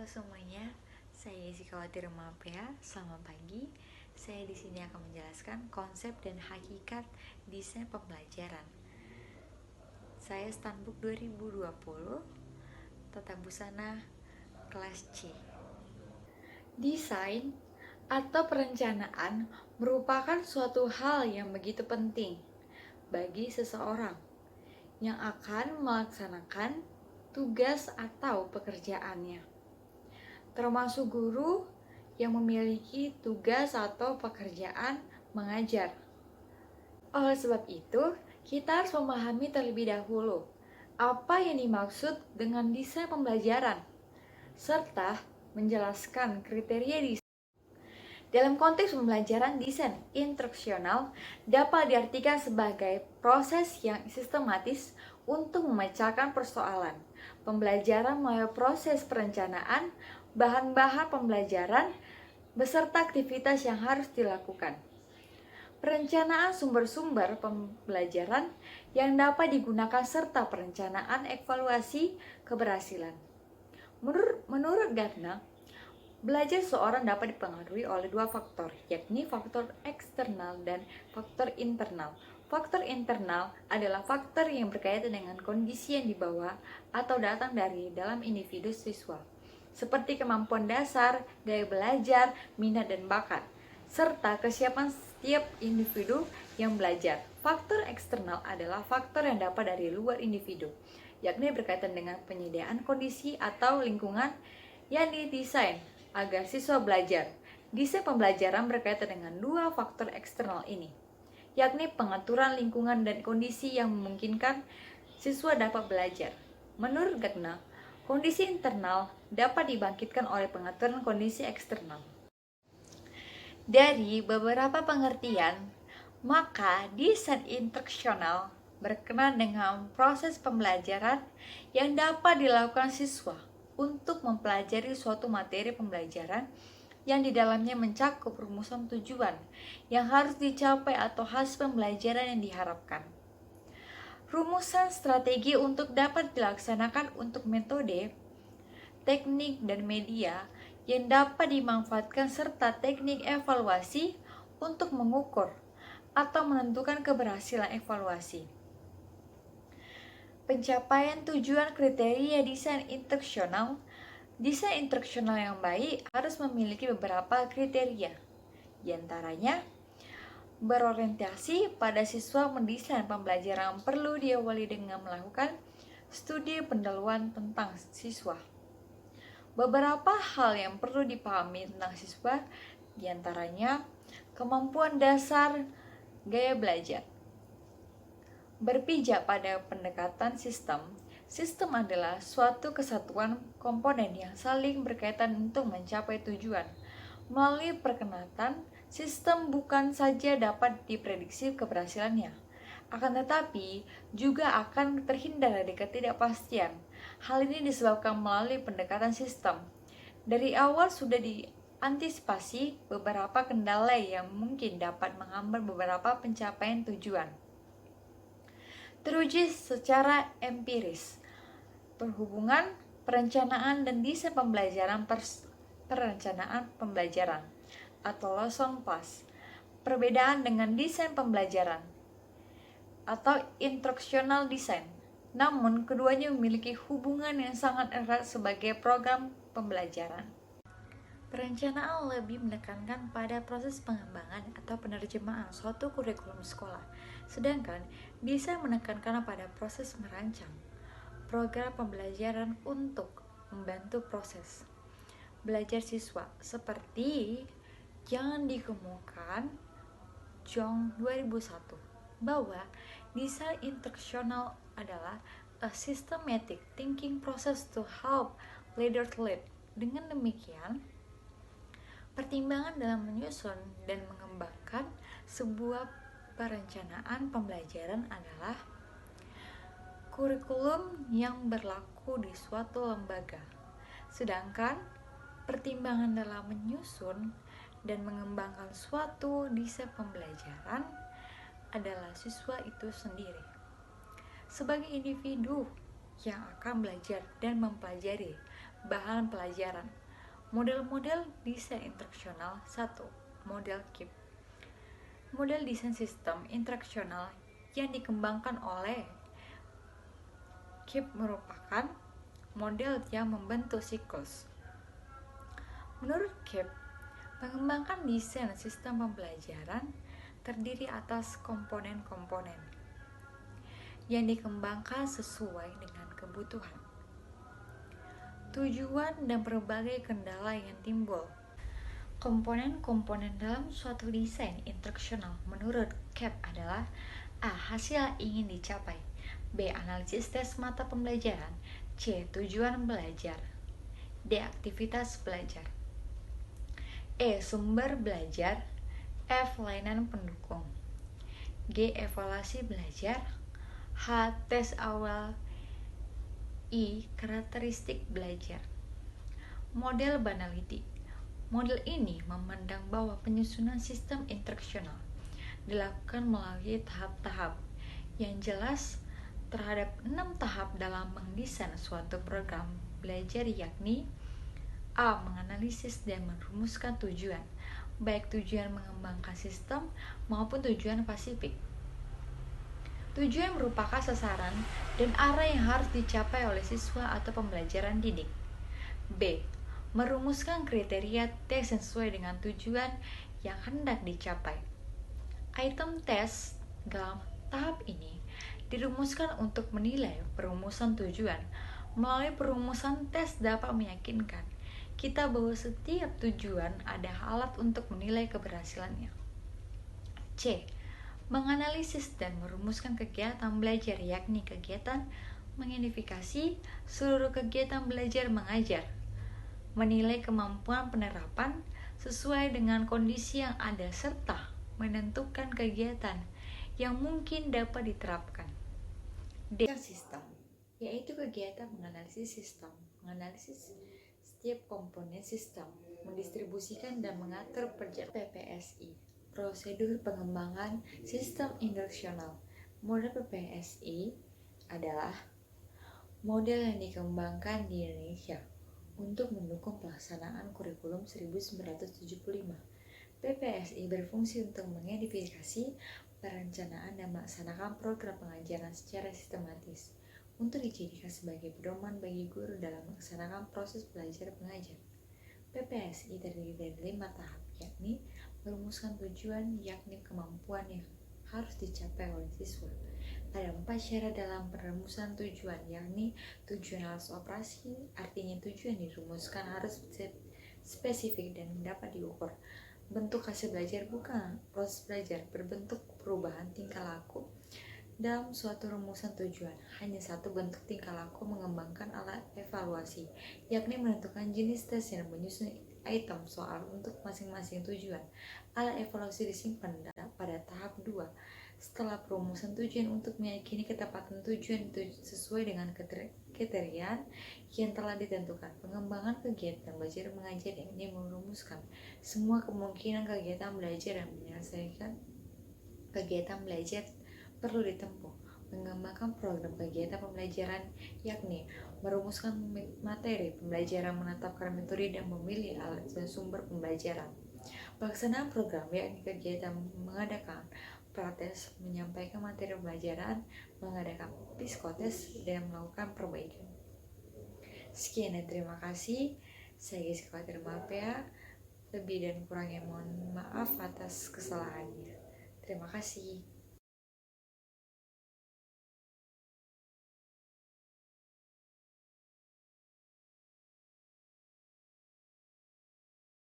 Halo semuanya, saya Jessica Watirmapea. Selamat pagi. Saya di sini akan menjelaskan konsep dan hakikat desain pembelajaran. Saya Standbook 2020, Tata Busana kelas C. Desain atau perencanaan merupakan suatu hal yang begitu penting bagi seseorang yang akan melaksanakan tugas atau pekerjaannya, termasuk guru yang memiliki tugas atau pekerjaan mengajar. Oleh sebab itu, kita harus memahami terlebih dahulu apa yang dimaksud dengan desain pembelajaran, serta menjelaskan kriteria desain. Dalam konteks pembelajaran, desain instruksional dapat diartikan sebagai proses yang sistematis untuk memecahkan persoalan pembelajaran melalui proses perencanaan, bahan-bahan pembelajaran, beserta aktivitas yang harus dilakukan. Perencanaan sumber-sumber pembelajaran yang dapat digunakan serta perencanaan evaluasi keberhasilan. Menurut Gartner, belajar seorang dapat dipengaruhi oleh dua faktor, yakni faktor eksternal dan faktor internal. Faktor internal adalah faktor yang berkaitan dengan kondisi yang dibawa atau datang dari dalam individu siswa, seperti kemampuan dasar, gaya belajar, minat dan bakat, serta kesiapan setiap individu yang belajar. Faktor eksternal adalah faktor yang dapat dari luar individu, yakni berkaitan dengan penyediaan kondisi atau lingkungan yang didesain agar siswa belajar. Desain pembelajaran berkaitan dengan dua faktor eksternal ini, yakni pengaturan lingkungan dan kondisi yang memungkinkan siswa dapat belajar. Menurut Gartner, kondisi internal dapat dibangkitkan oleh pengaturan kondisi eksternal. Dari beberapa pengertian, maka desain instruksional berkenaan dengan proses pembelajaran yang dapat dilakukan siswa untuk mempelajari suatu materi pembelajaran yang di dalamnya mencakup rumusan tujuan yang harus dicapai atau hasil pembelajaran yang diharapkan. Rumusan strategi untuk dapat dilaksanakan untuk metode, teknik, dan media yang dapat dimanfaatkan serta teknik evaluasi untuk mengukur atau menentukan keberhasilan evaluasi. Pencapaian tujuan kriteria desain instruksional. Desain instruksional yang baik harus memiliki beberapa kriteria. Di antaranya, berorientasi pada siswa mendesain pembelajaran perlu diawali dengan melakukan studi pendahuluan tentang siswa. Beberapa hal yang perlu dipahami tentang siswa, di antaranya kemampuan dasar, gaya belajar. Berpijak pada pendekatan sistem. Sistem adalah suatu kesatuan komponen yang saling berkaitan untuk mencapai tujuan. Melalui perkenatan, sistem bukan saja dapat diprediksi keberhasilannya, akan tetapi juga akan terhindar dari ketidakpastian. Hal ini disebabkan melalui pendekatan sistem. Dari awal sudah diantisipasi beberapa kendala yang mungkin dapat menghambat beberapa pencapaian tujuan. Teruji secara empiris. Perhubungan, perencanaan, dan desain pembelajaran perencanaan pembelajaran atau lesson plan. Perbedaan dengan desain pembelajaran atau instruksional design. Namun, keduanya memiliki hubungan yang sangat erat sebagai program pembelajaran. Perencanaan lebih menekankan pada proses pengembangan atau penerjemahan suatu kurikulum sekolah, sedangkan desain menekankan pada proses merancang program pembelajaran untuk membantu proses belajar siswa, seperti yang dikemukakan Jong 2001 bahwa desain instruksional adalah a systematic thinking process to help leaders lead. Dengan demikian, pertimbangan dalam menyusun dan mengembangkan sebuah perencanaan pembelajaran adalah kurikulum yang berlaku di suatu lembaga, sedangkan pertimbangan dalam menyusun dan mengembangkan suatu desain pembelajaran adalah siswa itu sendiri. Sebagai individu, yang akan belajar dan mempelajari bahan pelajaran. Model-model desain instruksional 1. Model KIP. Model desain sistem instruksional yang dikembangkan oleh KIP merupakan model yang membentuk siklus. Menurut KIP, mengembangkan desain sistem pembelajaran terdiri atas komponen-komponen yang dikembangkan sesuai dengan kebutuhan, tujuan, dan berbagai kendala yang timbul. Komponen-komponen dalam suatu desain instruksional menurut KIP adalah A. Hasil yang ingin dicapai, B. Analisis tes mata pembelajaran, C. Tujuan belajar, D. Aktivitas belajar, E. Sumber belajar, F. Layanan pendukung, G. Evaluasi belajar, H. Tes awal, I. Karakteristik belajar. Model Banality. Model ini memandang bahwa penyusunan sistem instruksional dilakukan melalui tahap-tahap yang jelas terhadap 6 tahap dalam mendesain suatu program belajar, yakni A. Menganalisis dan merumuskan tujuan, baik tujuan mengembangkan sistem maupun tujuan spesifik. Tujuan merupakan sasaran dan arah yang harus dicapai oleh siswa atau pembelajaran didik. B. Merumuskan kriteria tes sesuai dengan tujuan yang hendak dicapai. Item tes dalam tahap ini dirumuskan untuk menilai perumusan tujuan. Melalui perumusan tes dapat meyakinkan kita bahwa setiap tujuan ada alat untuk menilai keberhasilannya. C. Menganalisis dan merumuskan kegiatan belajar, yakni kegiatan mengidentifikasi seluruh kegiatan belajar mengajar, menilai kemampuan penerapan sesuai dengan kondisi yang ada, serta menentukan kegiatan yang mungkin dapat diterapkan. D. Sistem, yaitu kegiatan menganalisis sistem, menganalisis setiap komponen sistem, mendistribusikan dan mengatur perjalanan. PPSI, prosedur pengembangan sistem instruksional. Model PPSI adalah model yang dikembangkan di Indonesia untuk mendukung pelaksanaan kurikulum 1975. PPSI berfungsi untuk mengidentifikasi, perencanaan, dan melaksanakan program pengajaran secara sistematis untuk dijadikan sebagai pedoman bagi guru dalam melaksanakan proses belajar mengajar. PPSI terdiri dari 5 tahap, yakni merumuskan tujuan, yakni kemampuan yang harus dicapai oleh siswa. Ada 4 syarat dalam perumusan tujuan, yakni tujuan alas operasi, artinya tujuan dirumuskan harus spesifik dan dapat diukur. Bentuk hasil belajar bukan proses belajar, berbentuk perubahan tingkah laku. Dalam suatu rumusan tujuan, hanya satu bentuk tingkah laku mengembangkan alat evaluasi, yakni menentukan jenis tes yang menyusun item soal untuk masing-masing tujuan. Alat evaluasi disimpan pada tahap 2. Setelah perumusan tujuan untuk meyakini ketepatan tujuan sesuai dengan kriteria yang telah ditentukan. Pengembangan kegiatan belajar mengajar ini merumuskan semua kemungkinan kegiatan belajar dan menyelesaikan kegiatan belajar perlu ditempuh. Mengembangkan program kegiatan pembelajaran, yakni merumuskan materi pembelajaran, menetapkan metode, dan memilih alat dan sumber pembelajaran. Pelaksanaan program, yakni kegiatan mengadakan prates, menyampaikan materi pembelajaran, mengadakan psikotes, dan melakukan perbaikan. Sekian dan terima kasih. Saya Jessica Termapea. Lebih dan kurangnya mohon maaf atas kesalahannya. Terima kasih.